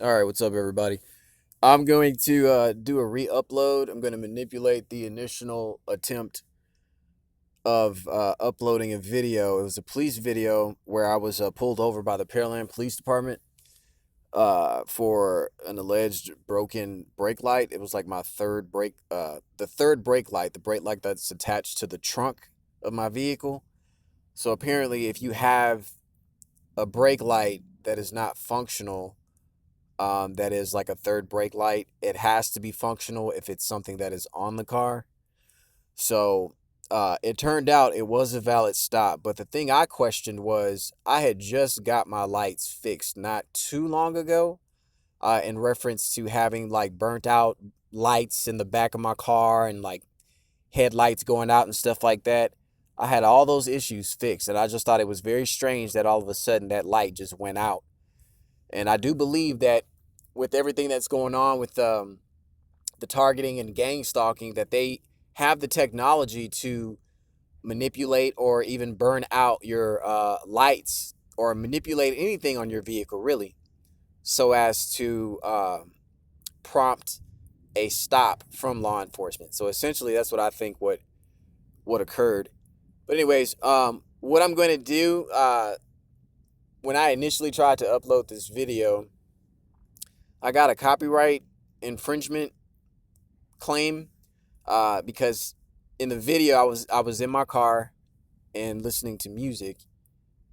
All right, what's up, everybody? I'm going to do a re-upload. I'm going to manipulate the initial attempt of uploading a video. It was a police video where I was pulled over by the Pearland Police Department for an alleged broken brake light. It was like my the third brake light, the brake light that's attached to the trunk of my vehicle. So apparently, if you have a brake light that is not functional, that is like a third brake light. It has to be functional if it's something that is on the car. So it turned out it was a valid stop. But the thing I questioned was I had just got my lights fixed not too long ago, in reference to having like burnt out lights in the back of my car and like headlights going out and stuff like that. I had all those issues fixed, and I just thought it was very strange that all of a sudden that light just went out. And I do believe that with everything that's going on with the targeting and gang stalking, that they have the technology to manipulate or even burn out your lights or manipulate anything on your vehicle, really, so as to prompt a stop from law enforcement. So essentially, that's what I think what occurred. But anyways, what I'm going to do when I initially tried to upload this video, I got a copyright infringement claim because in the video I was in my car and listening to music,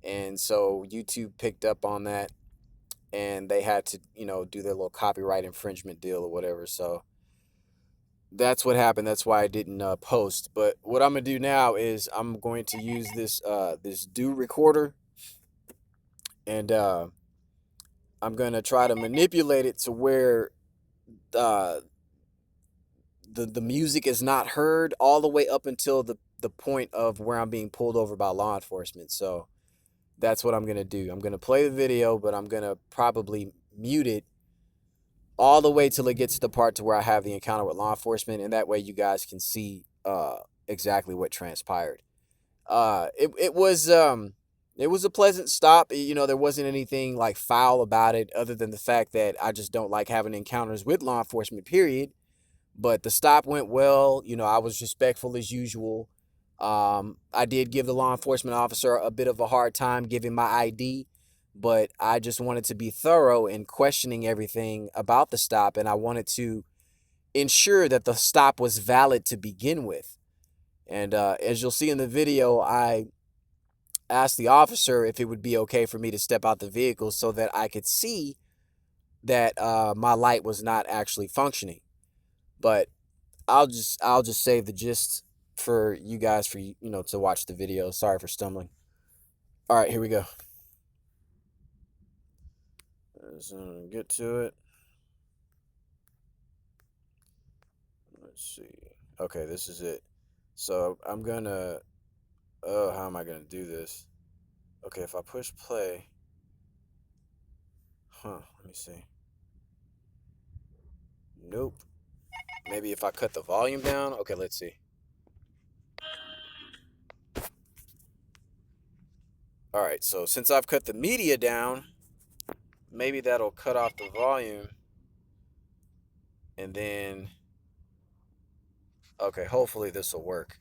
and so YouTube picked up on that, and they had to do their little copyright infringement deal or whatever. So that's what happened. That's why I didn't post. But what I'm gonna do now is I'm going to use this do recorder, and I'm gonna try to manipulate it to where uh, the music is not heard all the way up until the point of where I'm being pulled over by law enforcement. So that's what I'm gonna do. I'm gonna play the video, but I'm gonna probably mute it all the way till it gets to the part to where I have the encounter with law enforcement, and that way you guys can see exactly what transpired. It was a pleasant stop. There wasn't anything like foul about it, other than the fact that I just don't like having encounters with law enforcement. Period. But the stop went well. I was respectful as usual. I did give the law enforcement officer a bit of a hard time giving my ID, but I just wanted to be thorough in questioning everything about the stop, and I wanted to ensure that the stop was valid to begin with. And as you'll see in the video, I asked the officer if it would be okay for me to step out the vehicle so that I could see that my light was not actually functioning. But I'll just save the gist for you guys to watch the video. Sorry for stumbling. All right, here we go. Let's get to it. Let's see. Okay, this is it. So I'm gonna. Oh, how am I gonna do this? Okay, if I push play. Let me see. Nope. Maybe if I cut the volume down. Okay, let's see. All right, so since I've cut the media down, maybe that'll cut off the volume. And then, okay, hopefully this will work.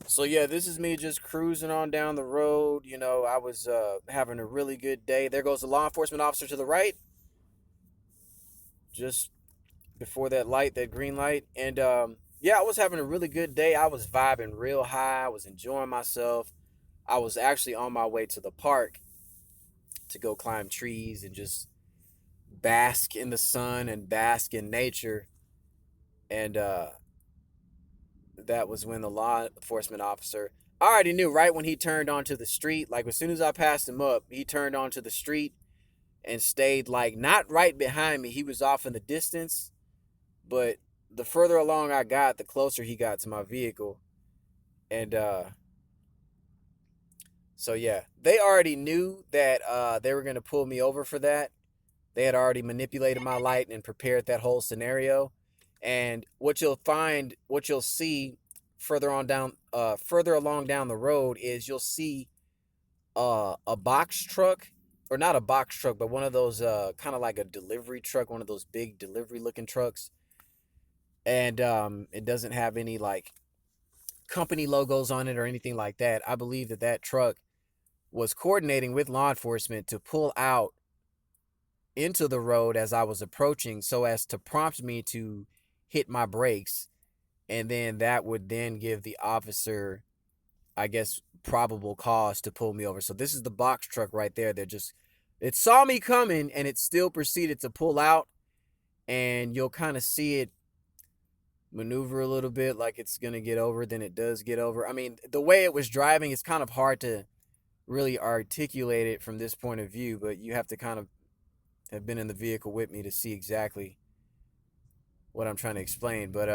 So yeah, this is me just cruising on down the road. I was having a really good day. There goes the law enforcement officer to the right, just before that light, that green light. And yeah, I was having a really good day. I was vibing real high. I was enjoying myself. I was actually on my way to the park to go climb trees and just bask in the sun and bask in nature. And that was when the law enforcement officer, I already knew right when he turned onto the street, like as soon as I passed him up, he turned onto the street and stayed like not right behind me. He was off in the distance, but the further along I got, the closer he got to my vehicle. And so yeah, they already knew that they were going to pull me over for that. They had already manipulated my light and prepared that whole scenario. And what you'll see further along down the road is you'll see a box truck or not a box truck, but one of those kind of like a delivery truck, one of those big delivery looking trucks. And it doesn't have any like company logos on it or anything like that. I believe that that truck was coordinating with law enforcement to pull out into the road as I was approaching so as to prompt me to hit my brakes, and then that would then give the officer, I guess, probable cause to pull me over. So this is the box truck right there. It saw me coming and it still proceeded to pull out, and you'll kind of see it maneuver a little bit like it's going to get over, then it does get over. I mean, the way it was driving, it's kind of hard to really articulate it from this point of view, but you have to kind of have been in the vehicle with me to see exactly what I'm trying to explain. But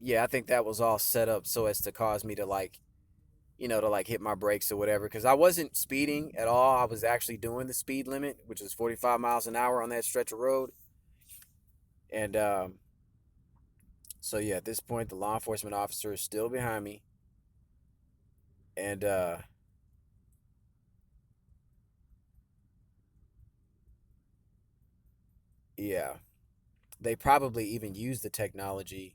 yeah, I think that was all set up so as to cause me to like, to like hit my brakes or whatever, because I wasn't speeding at all. I was actually doing the speed limit, which is 45 miles an hour on that stretch of road. And so yeah, at this point, the law enforcement officer is still behind me, and yeah, they probably even used the technology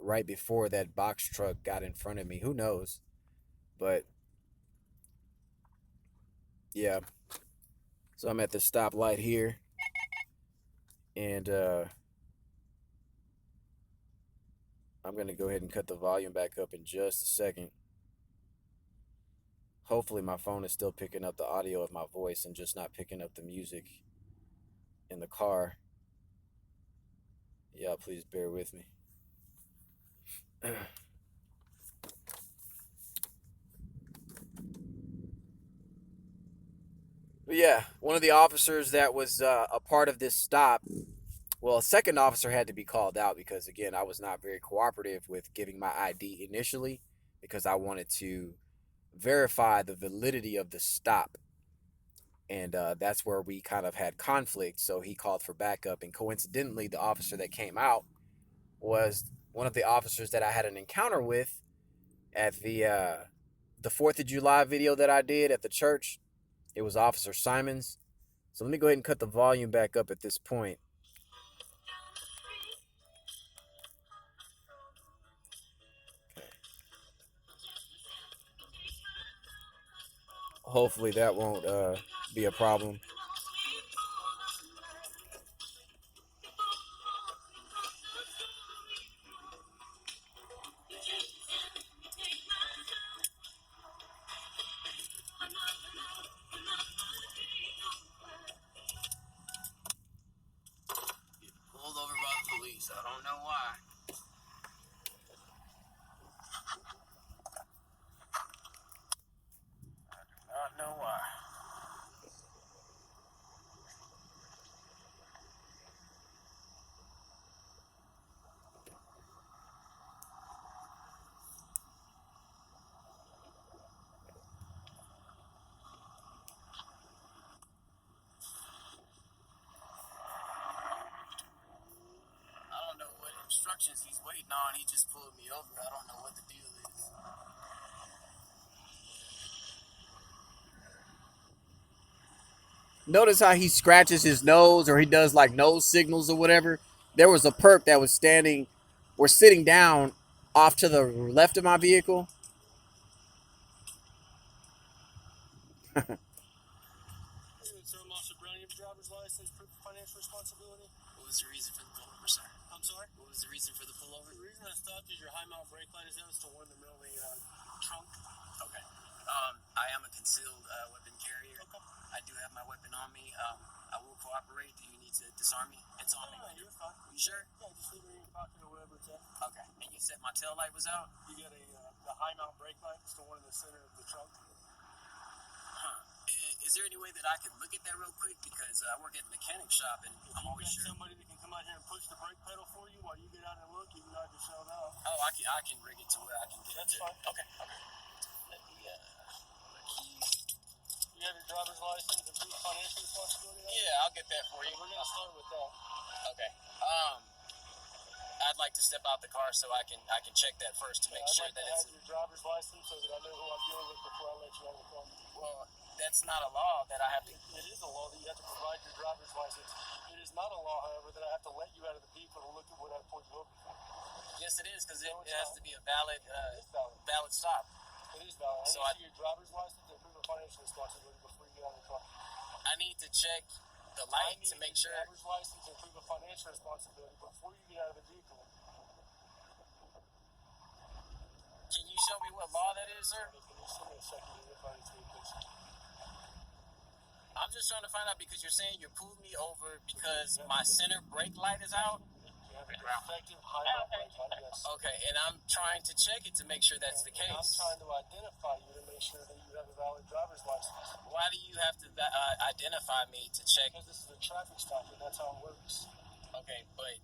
right before that box truck got in front of me. Who knows? But yeah, so I'm at the stoplight here, and I'm gonna go ahead and cut the volume back up in just a second. Hopefully, my phone is still picking up the audio of my voice and just not picking up the music in the car. Yeah, please bear with me. But yeah, one of the officers that was a part of this stop, well, a second officer had to be called out because, again, I was not very cooperative with giving my ID initially because I wanted to verify the validity of the stop. And that's where we kind of had conflict. So he called for backup. And coincidentally, the officer that came out was one of the officers that I had an encounter with at the 4th of July video that I did at the church. It was Officer Simons. So let me go ahead and cut the volume back up at this point. Hopefully that won't be a problem. Pulled over by the police. I don't know why. I do not know why. I don't know what instructions he's waiting on. He just pulled me over. I don't know what the deal is. Notice how he scratches his nose or he does like nose signals or whatever. There was a perp that was standing or sitting down off to the left of my vehicle. So, Officer Brown, you have a driver's license, proof of financial responsibility? What was the reason for the pullover, sir? I'm sorry? What was the reason for the pullover? The reason I stopped is your high mount brake light is out. It's the one in the middle of the trunk. Okay. I am a concealed weapon carrier. Okay. I do have my weapon on me. I will cooperate. Do you need to disarm me? It's on me. You're fine. You sure? Yeah, just leave it in your pocket or whatever it's at. Okay. And you said my tail light was out? You got the high mount brake light. It's the one in the center of the trunk. Huh. Is there any way that I could look at that real quick? Because I work at a mechanic shop and I'm always sure. Somebody that can come out here and push the brake pedal for you while you get out and look, you can knock yourself out. Oh, I can rig it to where I can get it. That's fine. Okay. Let me, keys. You have your driver's license and proof of financial responsibility? Yeah, I'll get that for you. We're going to start with that. Okay. I'd like to step out the car so I can check that first to make sure that it's. I'd like to have your driver's license so that I know who I'm dealing with before I let you on the phone. Well, That's not a law that I have to. It is a law that you have to provide your driver's license. It is not a law, however, that I have to let you out of the vehicle to look at what I pulled you over for. Yes, it is, because it has to be a valid, valid stop. It is valid. So I need your driver's license and prove of financial responsibility before you get out of the car. I need to check the light to make sure. Driver's license and prove of financial responsibility before you get out of the vehicle. Can you show me what law that is, sir? Can you show me a second if I need to take a picture? I'm just trying to find out, because you're saying you pulled me over because my center brake light is out. Effective high brake light, yes. Okay, and I'm trying to check it to make sure that's the case. I'm trying to identify you to make sure that you have a valid driver's license. Why do you have to identify me to check? Because this is a traffic stop, and that's how it works. Okay, but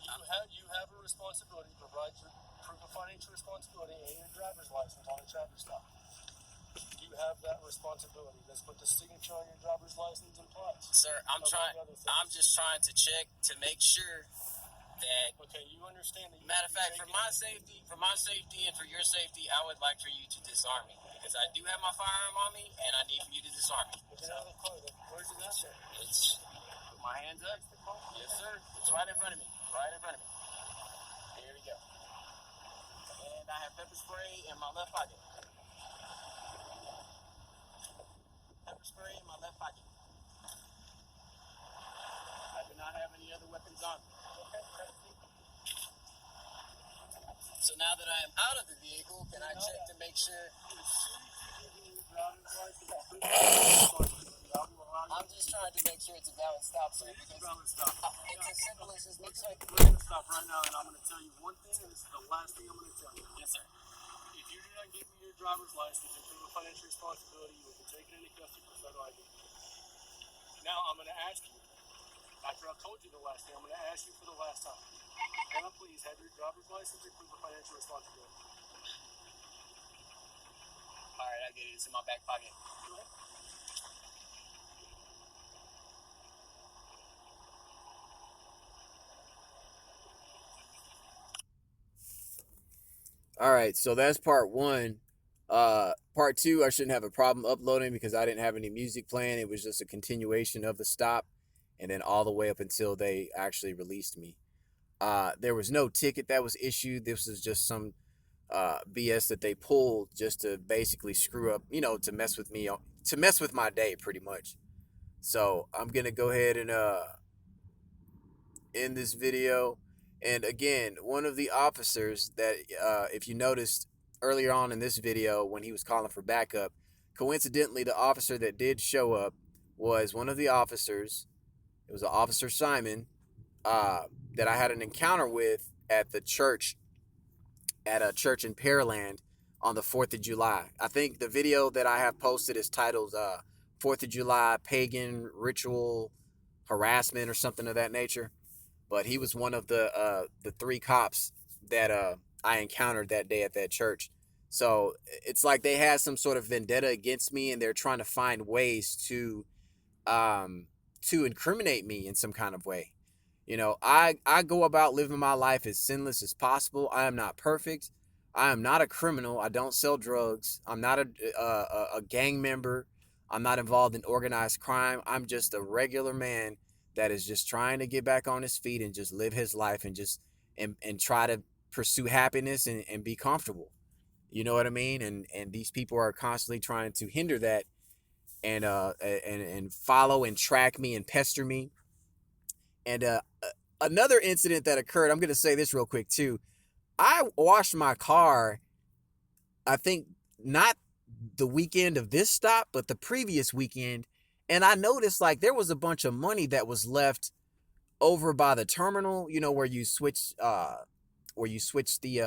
you have a responsibility to provide your proof of financial responsibility and your driver's license on a traffic stop. You have that responsibility. That's what the signature on your driver's license implies. Sir, I'm just trying to check to make sure that. Okay, you understand that. Matter of fact, for my safety and for your safety, I would like for you to disarm me, because I do have my firearm on me, and I need for you to disarm me. Get out of the car. Where's it at? It's put my hands up. Yes, sir. It's right in front of me. Right in front of me. Here we go. And I have pepper spray in my left pocket. Pepper spray in my left pocket. I do not have any other weapons on me. So now that I am out of the vehicle, can I check to make sure? I'm just trying to make sure it's a valid stop, sir. Because it's as simple as just make sure. We're going to stop right now, and I'm going to tell you one thing, and this is the last thing I'm going to tell you. Yes, sir. If you do not give me your driver's license and prove of financial responsibility, you will be taken into custody for federal ID. Now, I'm going to ask you, after I've told you the last thing, I'm going to ask you for the last time. Can I please have your driver's license and prove of financial responsibility? All right, I get it. It's in my back pocket. All right, so that's part one. Part two, I shouldn't have a problem uploading because I didn't have any music playing. It was just a continuation of the stop, and then all the way up until they actually released me. There was no ticket that was issued. This was just some BS that they pulled just to basically screw up, to mess with me, to mess with my day, pretty much. So I'm gonna go ahead and end this video. And again, one of the officers that, if you noticed earlier on in this video when he was calling for backup, coincidentally, the officer that did show up was one of the officers. It was Officer Simon, that I had an encounter with at the church, at a church in Pearland on the 4th of July. I think the video that I have posted is titled 4th of July Pagan Ritual Harassment or something of that nature. But he was one of the three cops that I encountered that day at that church. So it's like they had some sort of vendetta against me, and they're trying to find ways to incriminate me in some kind of way. I go about living my life as sinless as possible. I am not perfect. I am not a criminal. I don't sell drugs. I'm not a gang member. I'm not involved in organized crime. I'm just a regular man that is just trying to get back on his feet and just live his life and just and try to pursue happiness and be comfortable. You know what I mean? And these people are constantly trying to hinder that and follow and track me and pester me. And another incident that occurred, I'm going to say this real quick too. I washed my car, I think not the weekend of this stop, but the previous weekend. And I noticed like there was a bunch of money that was left over by the terminal, where you switch the